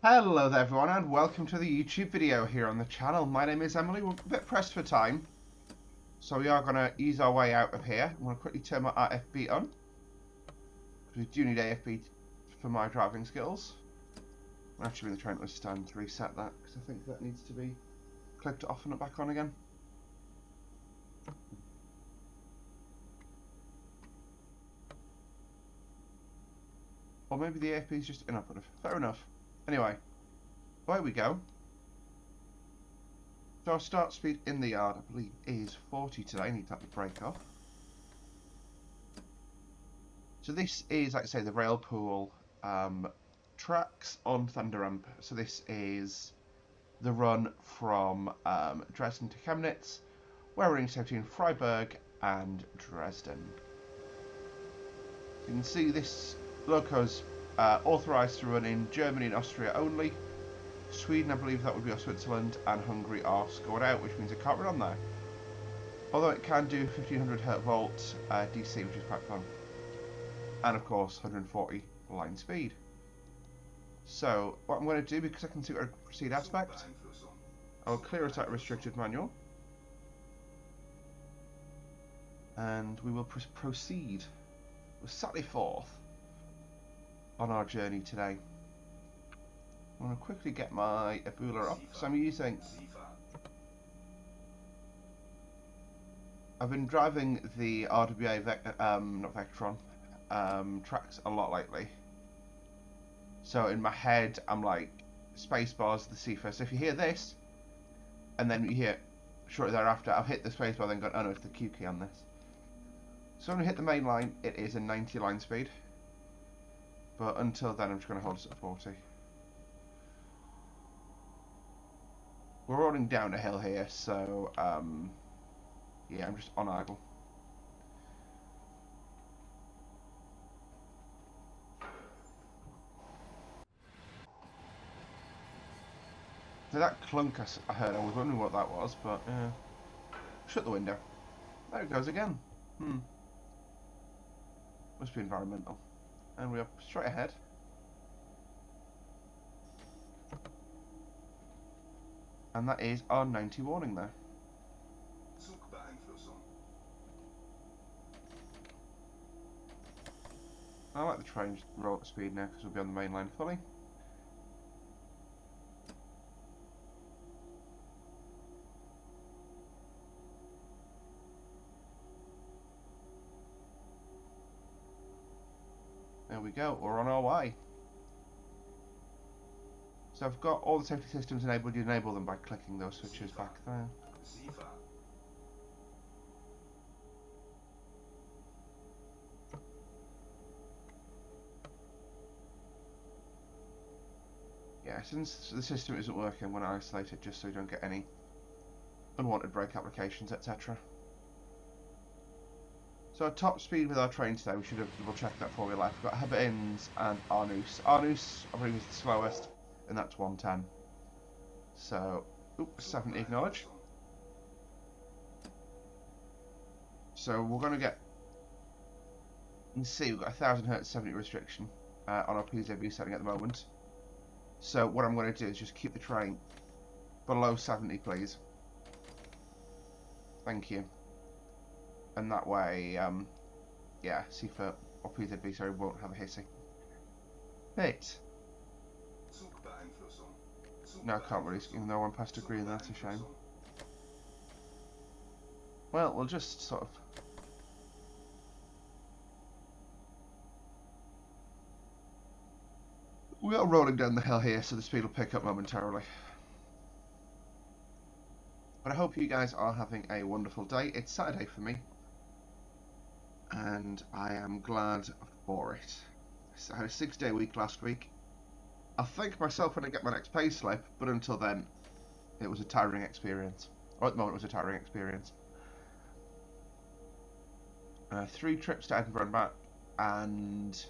Hello there everyone and welcome to the YouTube video here on the channel. My name is Emily. We're a bit pressed for time, so we are going to ease our way out of here. I'm going to quickly turn my RFB on, because we do need AFB for my driving skills. I'm actually going to try and stand to reset that, because I think that needs to be clicked off and back on again. Or maybe the AFB is just inoperative. Fair enough. Anyway, away we go. So our start speed in the yard, I believe, is 40 today. I need to have the brake off. So this is, like I say, the Railpool Traxx on Thunder Ramp. So this is the run from Dresden to Chemnitz, where we're in between Freiburg and Dresden. So you can see this loco's authorised to run in Germany and Austria only. Sweden, I believe that would be our Switzerland, and Hungary are scored out, which means it can't run on there. Although it can do 1500 volt DC, which is quite fun. And of course 140 line speed. So what I'm going to do, because I can see our proceed aspect, I'll clear it out restricted manual, and we will proceed. We're slightly forth on our journey today. I'm going to quickly get my Ebola up, so I'm using. I've been driving the RWA not Vectron Traxx a lot lately. So in my head, I'm like, spacebar's the C first. So if you hear this, and then you hear shortly thereafter, I've hit the spacebar, then gone, oh no, it's the Q key on this. So when we hit the main line, it is a 90 line speed. But until then, I'm just going to hold it at 40. We're rolling down a hill here, so yeah, I'm just on idle. So that clunk I heard, I was wondering what that was, but shut the window. There it goes again. Must be environmental. And we're straight ahead. And that is our 90 warning there. I like the train roll at speed now because we'll be on the main line fully. There we go, we're on our way. So I've got all the safety systems enabled. You enable them by clicking those switches back there. Yeah, since the system isn't working, I'm going to isolate it just so you don't get any unwanted brake applications, etc. So our top speed with our train today, we should have double checked that before we left. We've got Hebertins and Arnus. Arnus, I believe, is the slowest, and that's 110. So, 70 acknowledge. So we're going to get, you can see we've got 1000 Hz 70 restriction on our PZB setting at the moment. So what I'm going to do is just keep the train below 70, please. Thank you. And that way, yeah, CFA or PZB, sorry, won't have a hissing. Right. No, I can't really, even though I'm past a green, that's a shame. Well, we'll just sort of... We are rolling down the hill here, so the speed will pick up momentarily. But I hope you guys are having a wonderful day. It's Saturday for me, and I am glad for it. I had a 6-day week last week. I'll thank myself when I get my next pay slip, but until then, it was a tiring experience. Or at the moment, it was a tiring experience. 3 trips to Edinburgh and back, and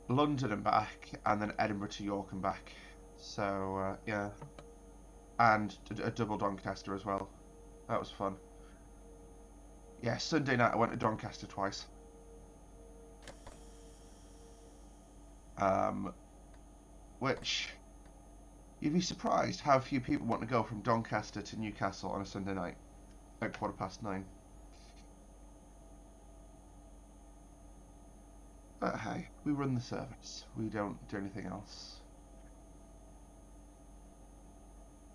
London and back, and then Edinburgh to York and back. So, yeah. And a double Doncaster as well. That was fun. Yeah, Sunday night I went to Doncaster twice. which you'd be surprised how few people want to go from Doncaster to Newcastle on a Sunday night at 9:15. But hey, we run the service. We don't do anything else.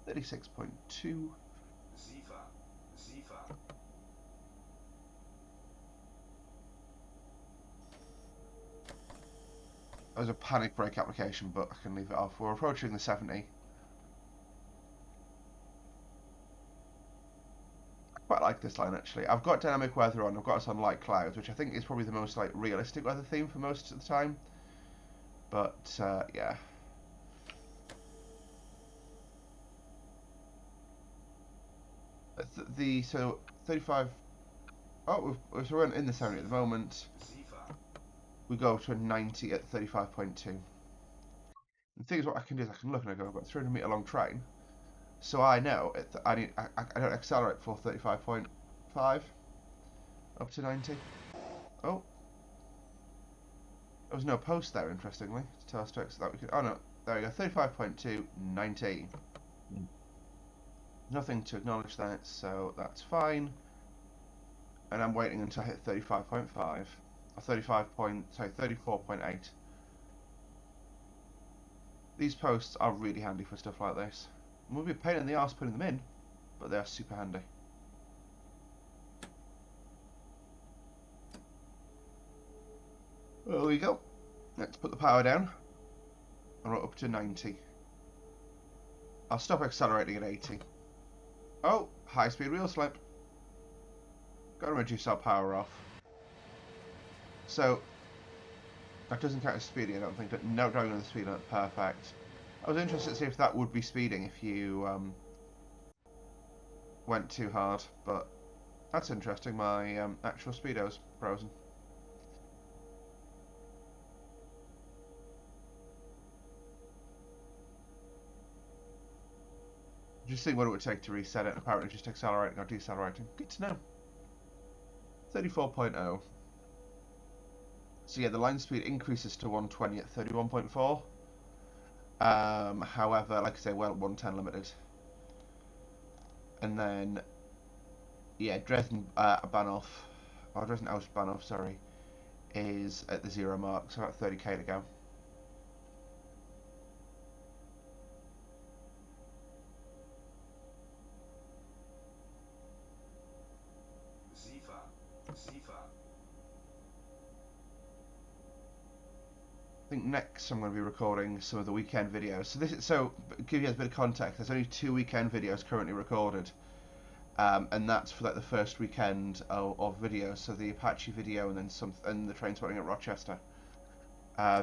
36.2. That was a panic brake application, but I can leave it off. We're approaching the 70. I quite like this line actually. I've got dynamic weather on. I've got us on light clouds, which I think is probably the most like realistic weather theme for most of the time. But yeah. So 35. Oh, we're in the 70 at the moment. We go to a 90 at 35.2. The thing is, what I can do is I can look and I go, I've got a 300-meter long train, so I know I don't accelerate for 35.5 up to 90. Oh, there was no post there, interestingly, to tell us that we could. Oh no, there we go, 35.2, 90. Nothing to acknowledge that, so that's fine. And I'm waiting until I hit 35.5, or 34.8. These posts are really handy for stuff like this. It will be a pain in the arse putting them in, but they are super handy. There we go. Let's put the power down. And we're up to 90. I'll stop accelerating at 80. Oh, high speed wheel slip. Got to reduce our power off. So, that doesn't count as speeding, I don't think. No driving on the speed limit, perfect. I was interested to see if that would be speeding if you went too hard, but that's interesting. My actual speedo's frozen. Just seeing what it would take to reset it. Apparently just accelerating or decelerating. Good to know. 34.0. So yeah, the line speed increases to 120 at 31.4. However, like I say, well, 110 limited. And then, yeah, Dresden Bahnhof, or Dresden Bahnhof, sorry, is at the 0 mark, so about 30k to go. I think next I'm going to be recording some of the weekend videos. So give you a bit of context. There's only 2 weekend videos currently recorded, and that's for like the first weekend of videos. So the Apache video and then and the train spotting at Rochester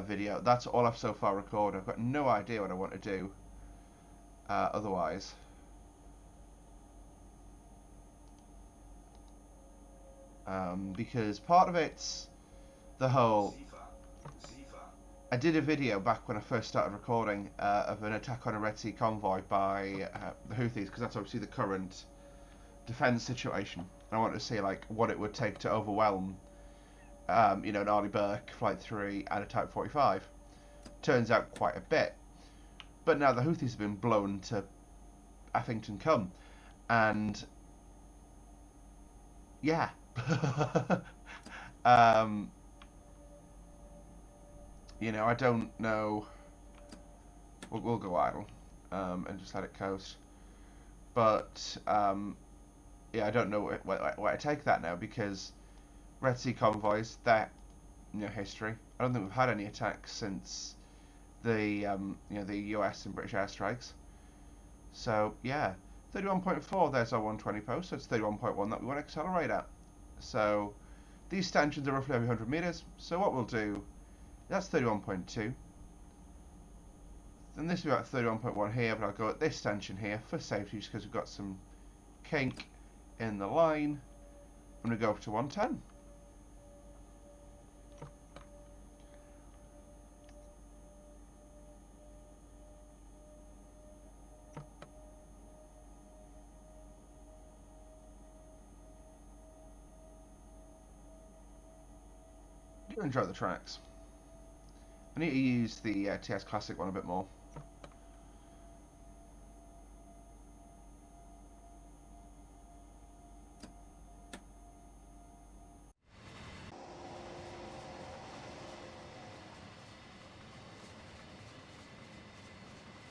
video. That's all I've so far recorded. I've got no idea what I want to do otherwise. Because part of it's the whole. I did a video back when I first started recording of an attack on a Red Sea convoy by the Houthis, because that's obviously the current defence situation. I wanted to see like what it would take to overwhelm, an Arleigh Burke Flight 3 and a Type 45. Turns out quite a bit. But now the Houthis have been blown to Effington Come, and yeah. I don't know. We'll go idle and just let it coast. But yeah, I don't know where to take that now, because Red Sea convoys, that history. I don't think we've had any attacks since the the US and British airstrikes. So yeah, 31.4. There's our 120 post. So it's 31.1 that we want to accelerate at. So these stanchions are roughly every 100 meters. So what we'll do. That's 31.2. Then this will be about 31.1 here, but I'll go at this stanchion here for safety, just because we've got some kink in the line. I'm going to go up to 110. Do enjoy the tracks. I need to use the TS Classic one a bit more.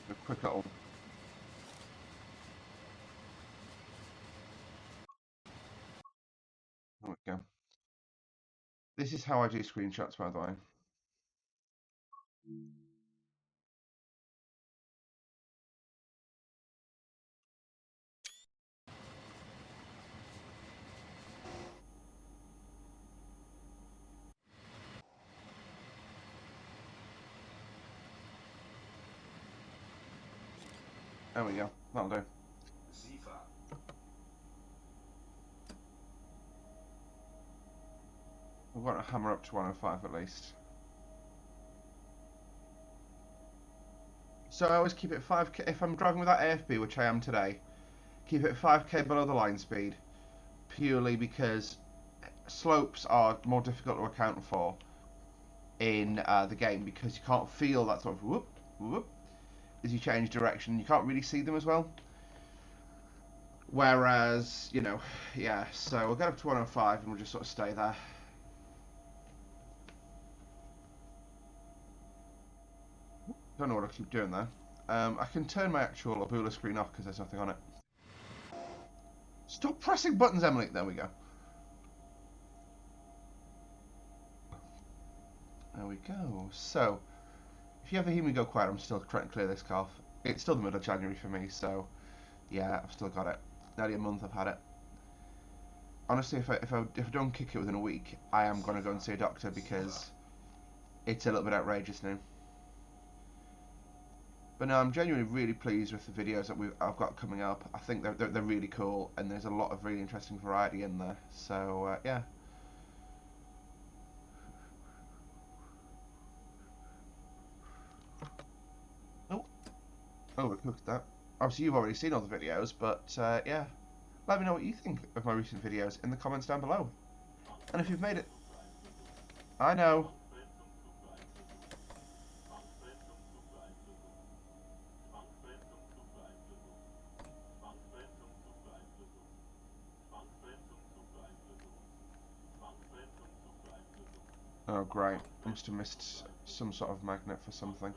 A quick little... There we go. This is how I do screenshots, by the way. There we go. That'll do. We've got to hammer up to 105 at least. So I always keep it 5k, if I'm driving with that AFB, which I am today, keep it 5k below the line speed, purely because slopes are more difficult to account for in the game, because you can't feel that sort of whoop, whoop, as you change direction. You can't really see them as well. Whereas, you know, yeah, so we'll get up to 105 and we'll just sort of stay there. Don't know what I keep doing there. I can turn my actual Abula screen off because there's nothing on it. Stop pressing buttons, Emily. There we go. There we go. So, if you ever hear me go quiet, I'm still trying to clear this cough. It's still the middle of January for me, so yeah, I've still got it. Nearly a month I've had it. Honestly, if I don't kick it within a week, I am going to go and see a doctor because it's a little bit outrageous now. But no, I'm genuinely really pleased with the videos that I've got coming up. I think they're really cool, and there's a lot of really interesting variety in there. So yeah. Oh, look at that. Obviously, you've already seen all the videos, but yeah. Let me know what you think of my recent videos in the comments down below. And if you've made it... I know. Oh, great. I must have missed some sort of magnet for something.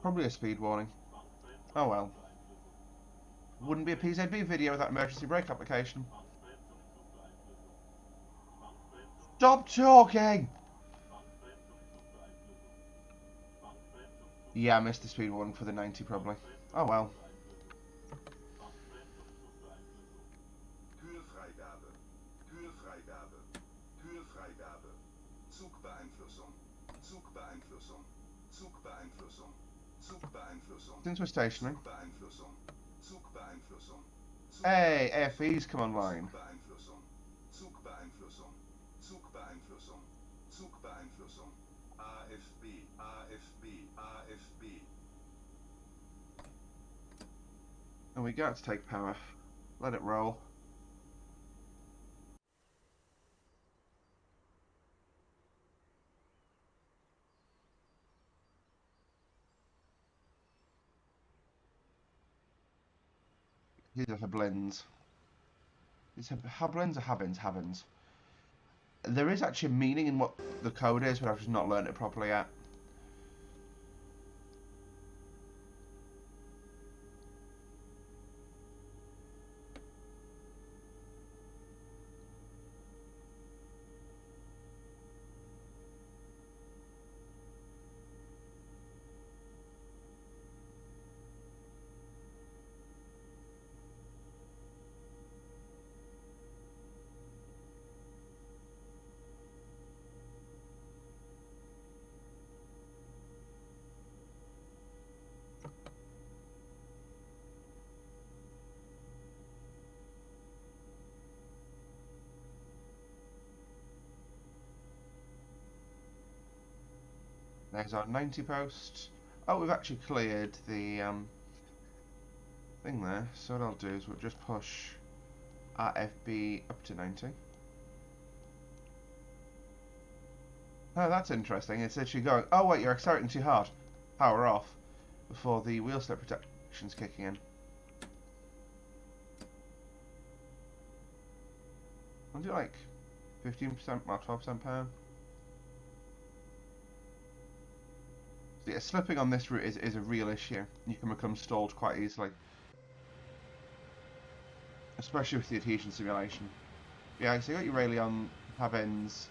Probably a speed warning. Oh well. Wouldn't be a PZB video without emergency brake application. Stop talking! Yeah, I missed the speed warning for the 90 probably. Oh well. Since we're stationary. Hey, AFE's come online. And we got to take power. Let it roll. These are Hablins. It's Hablins or Havins? Havins. There is actually a meaning in what the code is, but I've just not learned it properly yet. There's our 90 post. Oh, we've actually cleared the thing there. So what I'll do is we'll just push our FB up to 90. Oh, that's interesting. It's literally going, oh wait, you're accelerating too hard. Power off before the wheel slip protection's kicking in. I'll do like 15% or 12% power. So yeah, slipping on this route is a real issue. You can become stalled quite easily. Especially with the adhesion simulation. Yeah, so you got your Railpool cabins.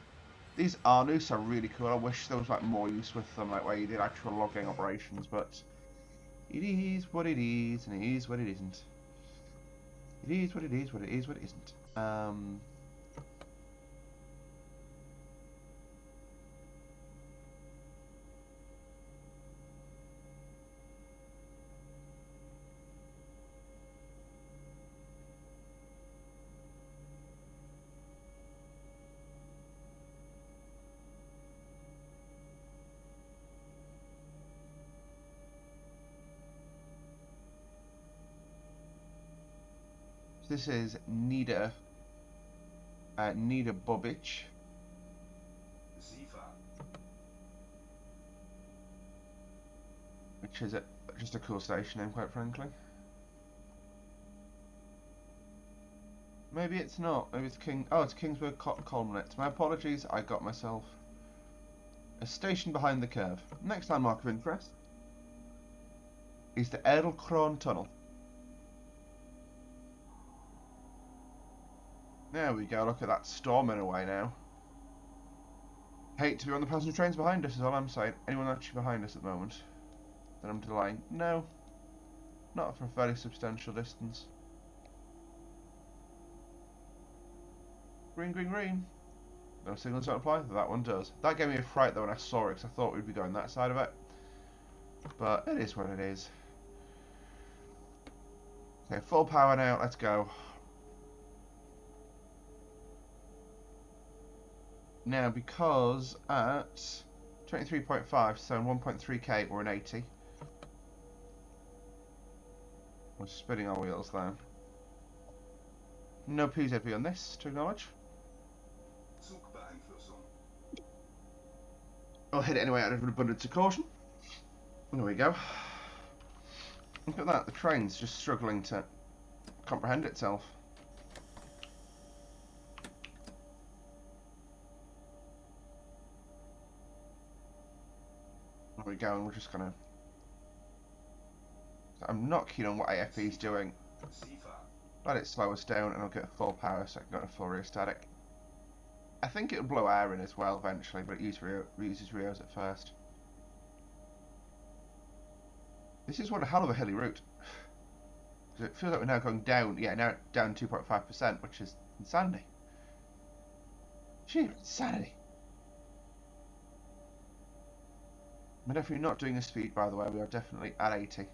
These Arnus are really cool. I wish there was like more use with them, like where you did actual logging operations, but it is what it is, and it is what it isn't. It is what it is, what it is, what it isn't. This is Nida Bobic. Which is just a cool station name, quite frankly. Maybe it's not. Maybe it's it's Kingsburg Colmanets. My apologies, I got myself. A station behind the curve. Next landmark of interest is the Edelkron Tunnel. There we go, look at that storming away now. Hate to be on the passenger trains behind us is all I'm saying. Anyone actually behind us at the moment? Then I'm delaying. No. Not for a fairly substantial distance. Green, green, green. No signals don't apply. That one does. That gave me a fright though when I saw it because I thought we'd be going that side of it. But it is what it is. Okay, full power now. Let's go. Now, because at 23.5, so 1.3k, we're an 80. We're spinning our wheels down. No PZB on this, to acknowledge. I'll hit it anyway out of an abundance of caution. There we go. Look at that, the train's just struggling to comprehend itself. There we go, and we're just gonna... I'm not keen on what AFP is doing. Let it slow us down and I'll get a full power so I can go to full rheostatic. I think it'll blow air in as well eventually, but it uses Rios at first. This is one hell of a hilly route. Because it feels like we're now going down, yeah, now down 2.5%, which is insanity. Sheer insanity. We're definitely not doing a speed, by the way, we are definitely at 80.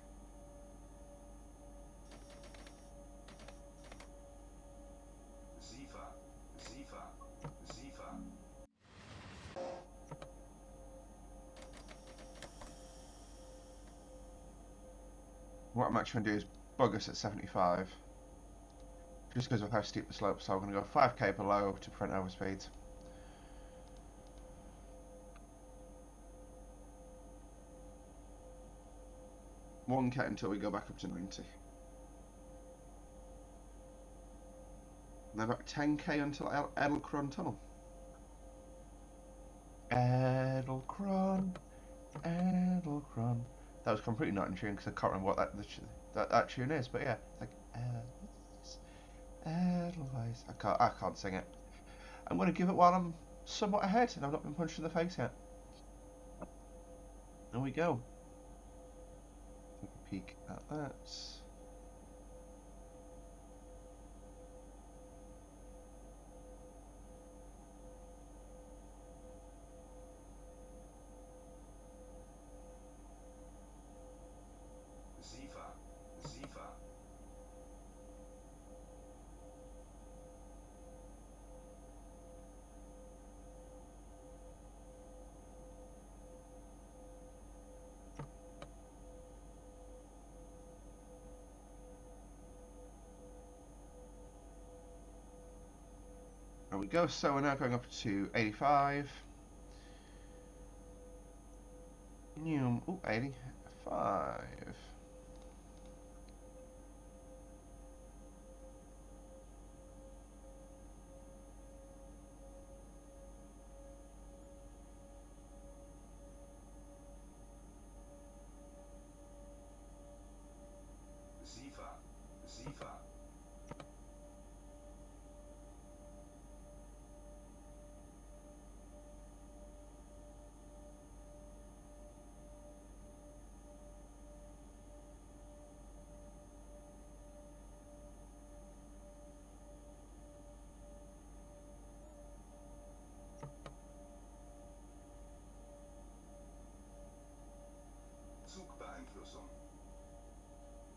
What I'm actually going to do is bug us at 75. Just because of how steep the slope, so I'm going to go 5k below to prevent overspeeds. One k until we go back up to 90. And then about 10k until Edelkron Tunnel. Edelkron. That was completely not in tune because I can't remember what that tune is, but yeah, it's like Edelweiss. I can't sing it. I'm going to give it while I'm somewhat ahead and I've not been punched in the face yet. There we go. Take a peek at that. There we go, so we're now going up to 85. Ooh, 85.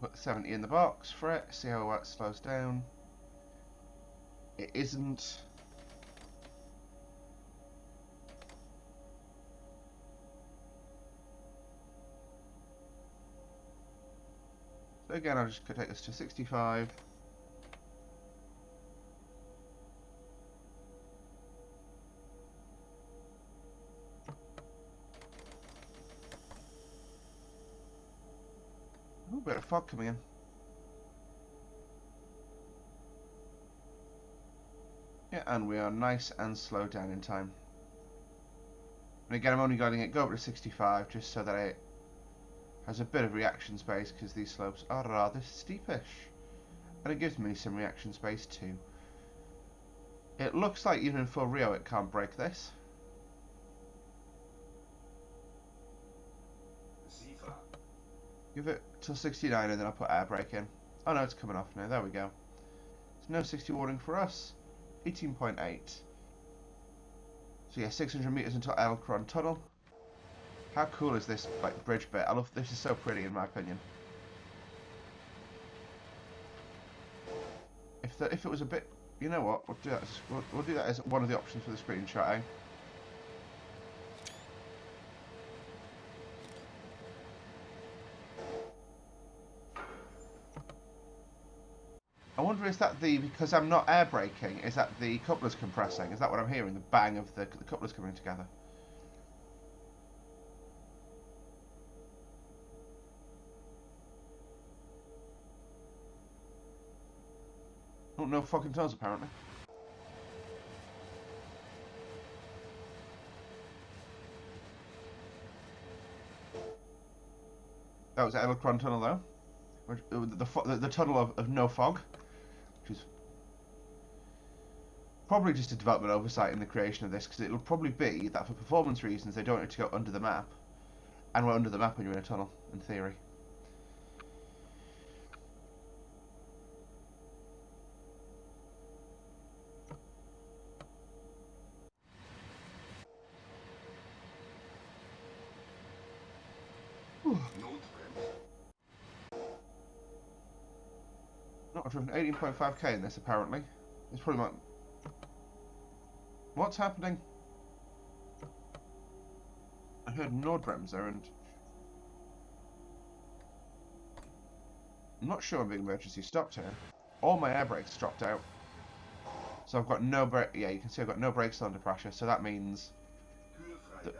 Put 70 in the box for it, see how it slows down. It isn't. So again, I'm just going to take this to 65. Ooh, bit of fog coming in. Yeah, and we are nice and slow down in time. And again, I'm only guiding it go up to 65 just so that it has a bit of reaction space because these slopes are rather steepish. And it gives me some reaction space too. It looks like even in full Rio it can't break this. Give it till 69 and then I'll put air brake in. Oh no, it's coming off now. There we go. There's no 60 warning for us. 18.8. So yeah, 600 meters until Elcron Tunnel. How cool is this like bridge bit? I love this. Is so pretty in my opinion. If it was a bit, you know what? We'll do that. We'll do that as one of the options for the screenshot. I wonder, is that because I'm not air braking, is that the couplers compressing? Is that what I'm hearing? The bang of the couplers coming together? Oh, no fucking tunnels apparently. That was Elcron Tunnel though. The tunnel of no fog, which is probably just a development oversight in the creation of this, because it'll probably be that for performance reasons they don't need to go under the map, and we're under the map when you're in a tunnel, in theory. Not driven 18.5k in this apparently. It's probably my... What's happening? I heard Nordbremser and... I'm not sure I'm being emergency stopped here. All my air brakes dropped out. So I've got no brake... Yeah, you can see I've got no brakes under pressure, so that means... That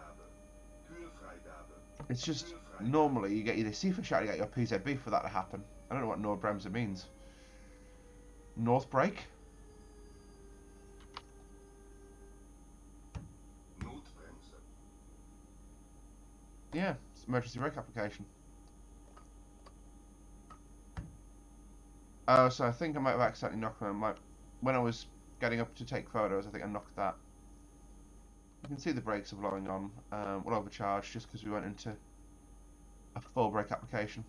it's just... Normally you get either CFA shot or you get your PZB for that to happen. I don't know what Nordbremser means. North brake? Yeah, it's emergency brake application. Oh, so I think I might have accidentally knocked them. When I was getting up to take photos, I think I knocked that. You can see the brakes are blowing on. We'll overcharge just because we went into a full brake application.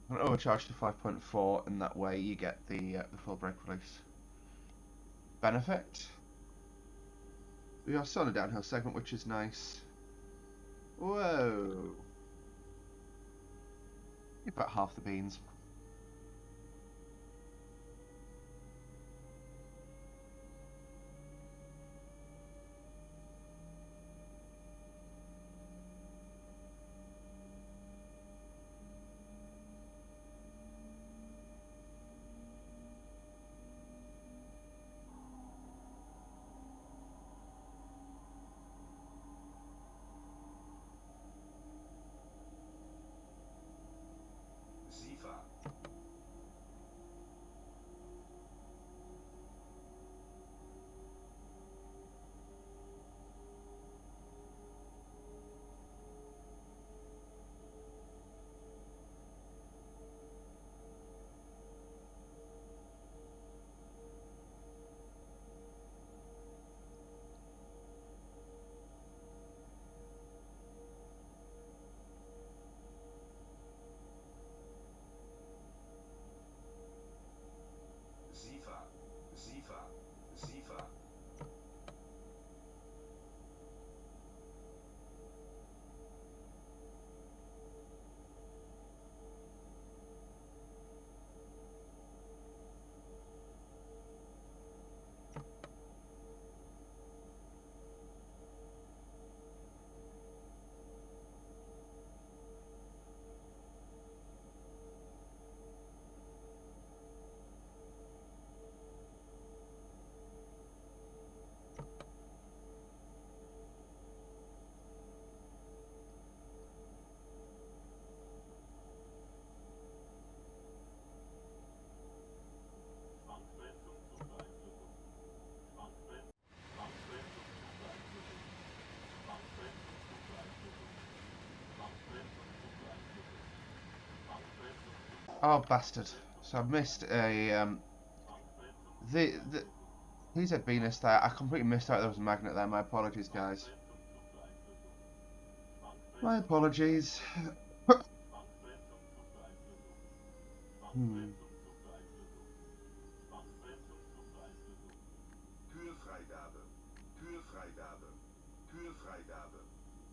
I'm going to overcharge to 5.4, and that way you get the full brake release. Benefit. We are still on a downhill segment, which is nice. Whoa! You're about half the beans. Oh, bastard. So I've missed a, the, he said Venus there. I completely missed out there was a magnet there. My apologies, guys. My apologies. Hmm. Kühlfreigabe. Kühlfreigabe. Kühlfreigabe.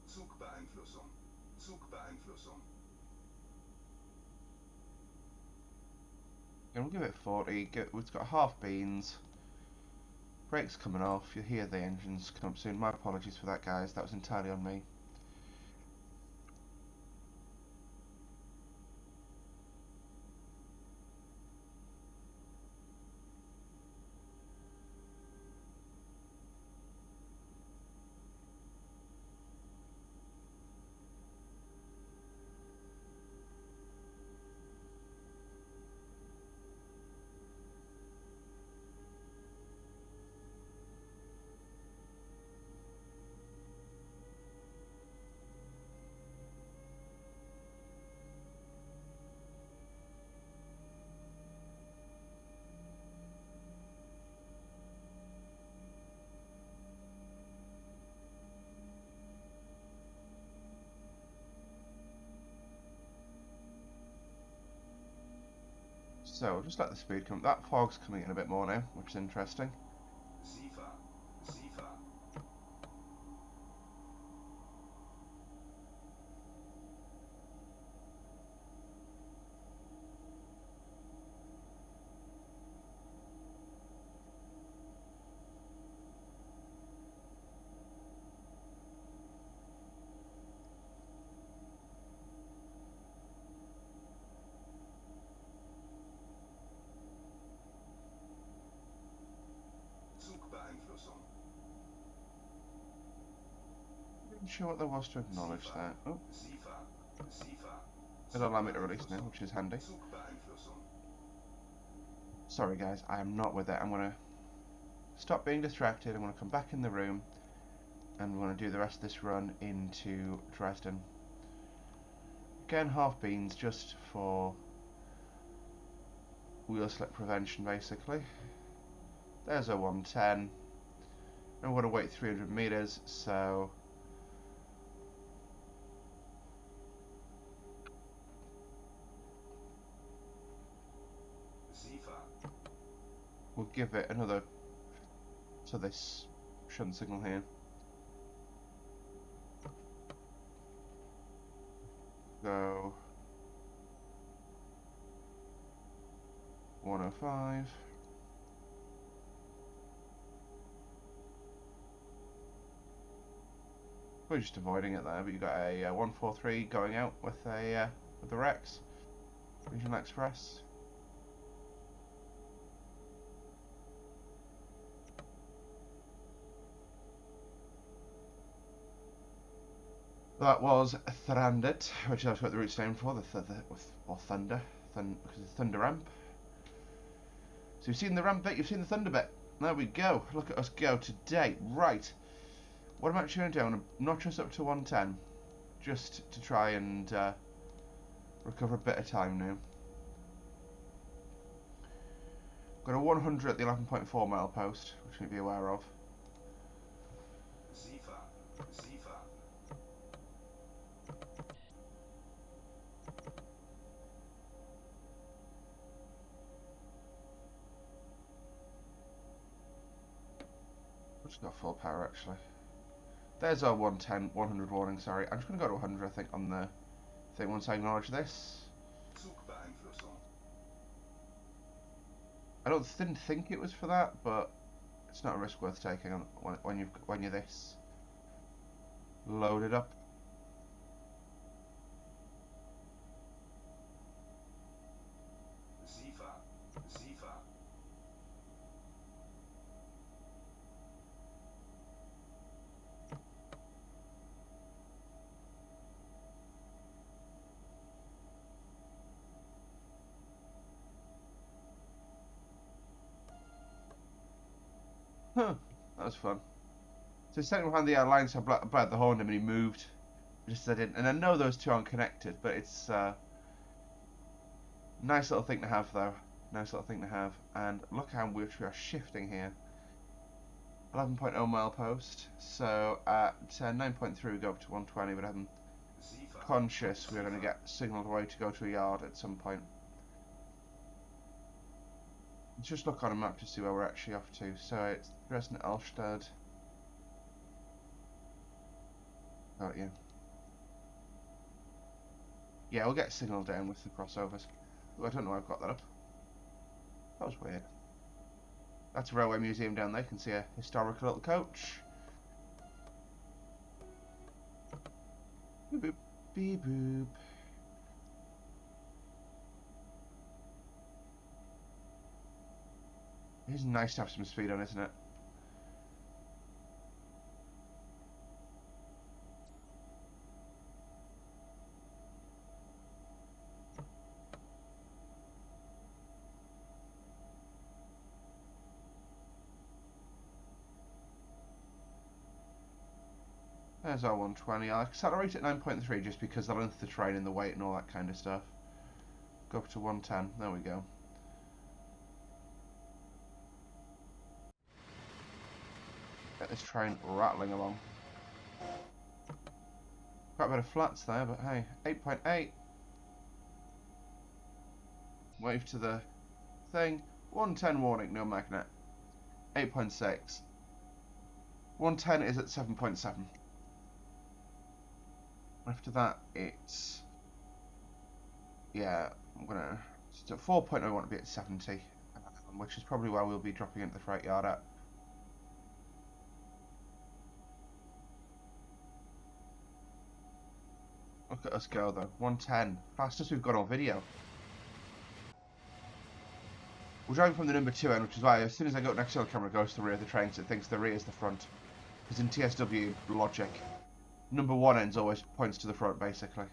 Zugbeeinflussung. Zugbeeinflussung. We'll give it 40. We've got half beans. Brakes coming off. You'll hear the engines come up soon. My apologies for that, guys. That was entirely on me. So, just let the speed come. That fog's coming in a bit more now, which is interesting. SIFA. SIFA. Zugbeeinflussung. I'm not sure what there was to acknowledge SIFA. that. Oh, SIFA. SIFA. it'll allow me to release now, which is handy. Zugbeeinflussung. Sorry, guys, I am not with it. I'm going to stop being distracted. I'm going to come back in the room, and we're going to do the rest of this run into Dresden. Again, half beans just for wheel slip prevention, basically. There's a 110. And we're going to wait 300 meters, so SIFA. we'll give it another to this shunt signal here. Go 105. We're just avoiding it there, but you got a 143 going out with a with the Rex Regional Express. That was Thrandit, which is what the route's named for, or Thunder, because it's Thunder Ramp. So you've seen the ramp bit, you've seen the Thunder bit. There we go. Look at us go today. Right. What I'm actually going to do, I'm going to notch us up to 110, just to try and recover a bit of time now. Got a 100 at the 11.4 mile post, which you need to be aware of. SIFA. SIFA. I've just got full power actually. There's our 110, 100 warning, sorry. I'm just going to go to 100 I think on the thing once I acknowledge this. Zugbeeinflussung. I didn't think it was for that, but it's not a risk worth taking on when you're this loaded up. SIFA. SIFA. Huh, that was fun. So he's standing behind the line, so I blared the horn at him and he moved. Just as I didn't. And I know those two aren't connected, but it's Nice little thing to have, though. Nice little thing to have. And look how much we are shifting here. 11.0 milepost. So at 9.3 we go up to 120, but I'm Seefahrt. conscious we're going to Seefahrt. get signalled away to go to a yard at some point. Let's just look on a map to see where we're actually off to. So it's Dresden, Alstad. Got you. Yeah, we'll get signalled down with the crossovers. Ooh, I don't know why I've got that up. That was weird. That's a railway museum down there. You can see a historical little coach. Boop boop. Beep boop. It is nice to have some speed on, isn't it? There's our 120. I'll accelerate at 9.3 just because the length of the train and the weight and all that kind of stuff. Go up to 110. There we go. Get this train rattling along. Quite a bit of flats there, but hey, 8.8. Wave to the thing. 110 warning, no magnet. 8.6. 110 is at 7.7. After that, it's... Yeah, I'm gonna... So 4.0 I want to be at 70, which is probably where we'll be dropping into the freight yard at. Look at us go though, 110. Fastest we've got on video. We're driving from the number 2 end, which is why as soon as I go next to the camera, it goes to the rear of the train, so it thinks the rear is the front. Because in TSW logic, number 1 ends always points to the front, basically.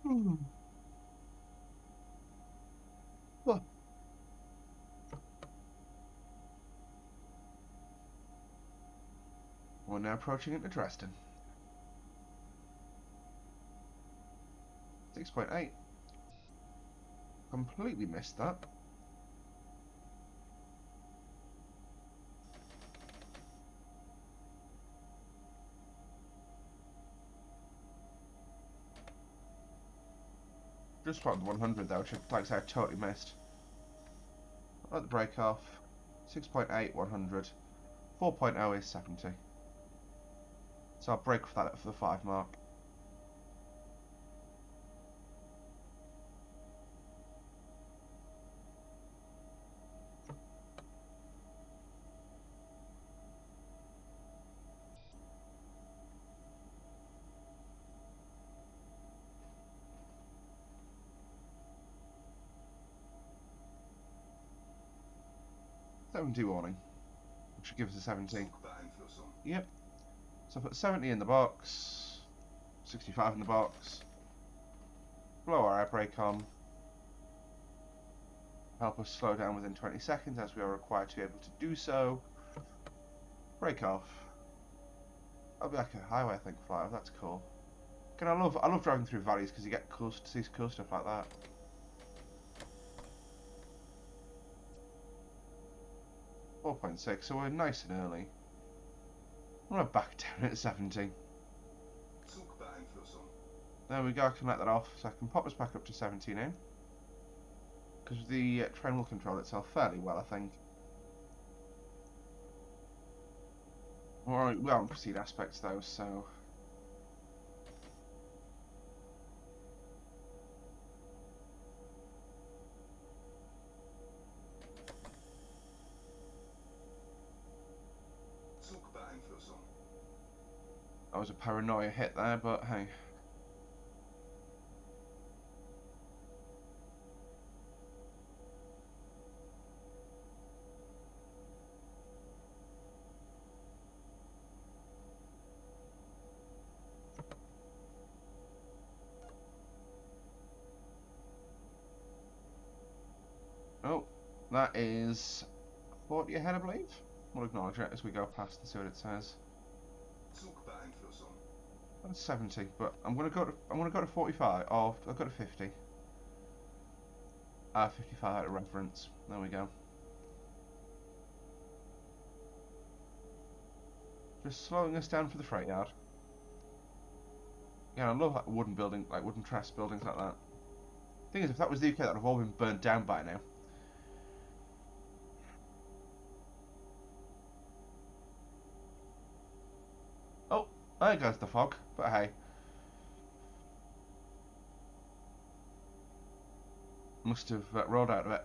Oh. We're now approaching into Dresden. 6.8. Completely missed that. Just spotted 100 though, which like I said, I totally missed. Let the brake off. 6.8, 100. 4.0 is 70. So I'll brake for that for the 5 mark. Seventy warning, which should give us a 70. Zugbeeinflussung. Yep. So I put 70 in the box, 65 in the box. Blow our air brake on. Help us slow down within 20 seconds as we are required to be able to do so. Brake off. I'll be like a highway, I think, flyover. That's cool. I love driving through valleys because you get cool, see cool stuff like that. .6, so we're nice and early. I'm gonna back down at 70. Zugbeeinflussung. There we go. I can let that off, so I can pop us back up to 70 now. Because the train will control itself fairly well, I think. Alright, we haven't proceed aspects though, so. Zugbeeinflussung. That was a paranoia hit there, but hey. Oh, that is 40 ahead, I believe. We'll acknowledge it as we go past and see what it says. Zugbeeinflussung. That's 70, but I'm gonna go to 45. Oh, I'll go to 50. 55 out of reference. There we go. Just slowing us down for the freight yard. Yeah, I love like wooden building, like wooden truss buildings like that. Thing is, if that was the UK, that would have all been burnt down by now. Oh, there goes the fog. But hey, must have rolled out of it.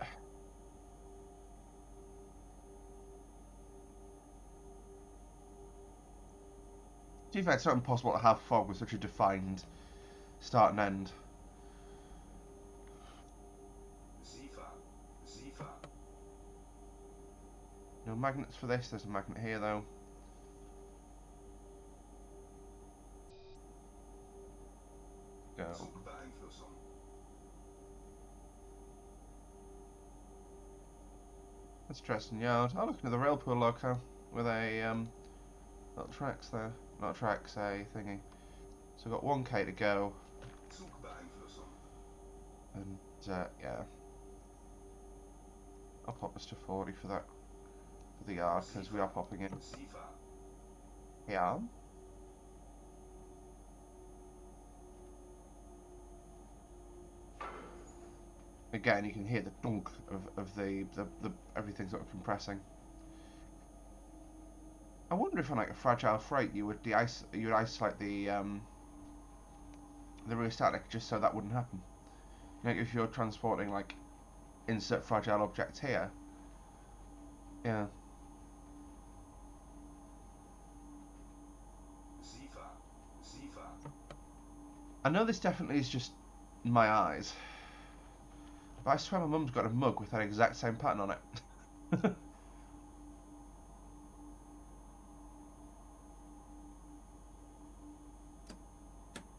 To be fair, it's not impossible to have fog with such a defined start and end. Sifa. No magnets for this. There's a magnet here though. Go. Zugbeeinflussung. That's Dresden Yard. Oh, look at the Railpool logo with a little Traxx there. Not a Traxx, a thingy. So we've got 1k to go. Zugbeeinflussung. And yeah, I'll pop this to 40 for that, for the yard, because we are popping it. Sifa. Yeah. Again, you can hear the dunk of the everything sort of compressing. I wonder if on like a fragile freight you would isolate the rear static just so that wouldn't happen. You know, if you're transporting like insert fragile object here. Yeah. Sifa. I know this definitely is just my eyes, but I swear my mum's got a mug with that exact same pattern on it.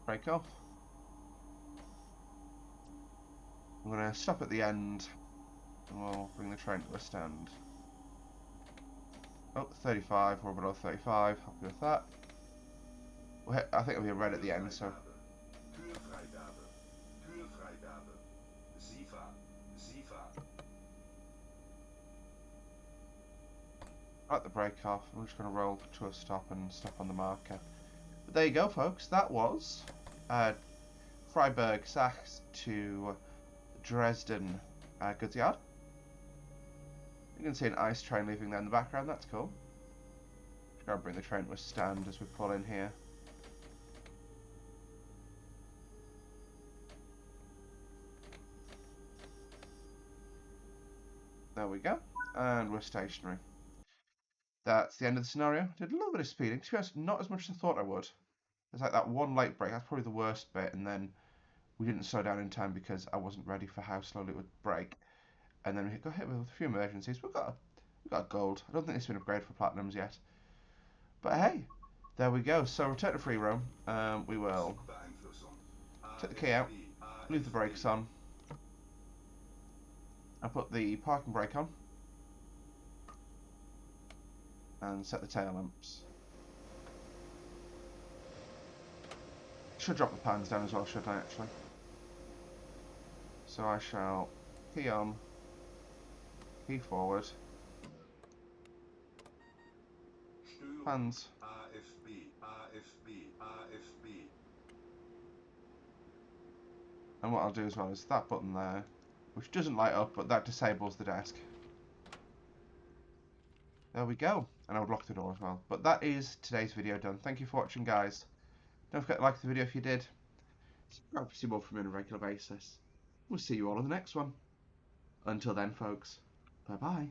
Break off. I'm going to stop at the end and we'll bring the train to a stand. Oh, 35, we're below 35, happy with that. I think it'll be a red at the end, so... Kühlfreigabe. Sifa. At the break off, I'm just going to roll to a stop and stop on the marker. But there you go, folks, that was Freiburg, Sachs to Dresden goods yard. You can see an ice train leaving there in the background, that's cool. Just gotta bring the train to a stand as we pull in here. There we go, and we're stationary. That's the end of the scenario. Did a little bit of speeding, to be honest, not as much as I thought I would. There's like that one late break, that's probably the worst bit, and then we didn't slow down in time because I wasn't ready for how slowly it would break. And then we got hit with a few emergencies. We got gold. I don't think it's been upgraded for platinums yet. But hey, there we go. So return to free roam. We will take the key out, leave the brakes on. I'll put the parking brake on and set the tail lamps. Should drop the pans down as well, shouldn't I, actually? So I shall key on, key forward, pans, AFB. and what I'll do as well is that button there, which doesn't light up, but that disables the desk. There we go, and I would lock the door as well. But that is today's video done. Thank you for watching, guys. Don't forget to like the video if you did. Subscribe to see more from me on a regular basis. We'll see you all in the next one. Until then, folks, bye-bye.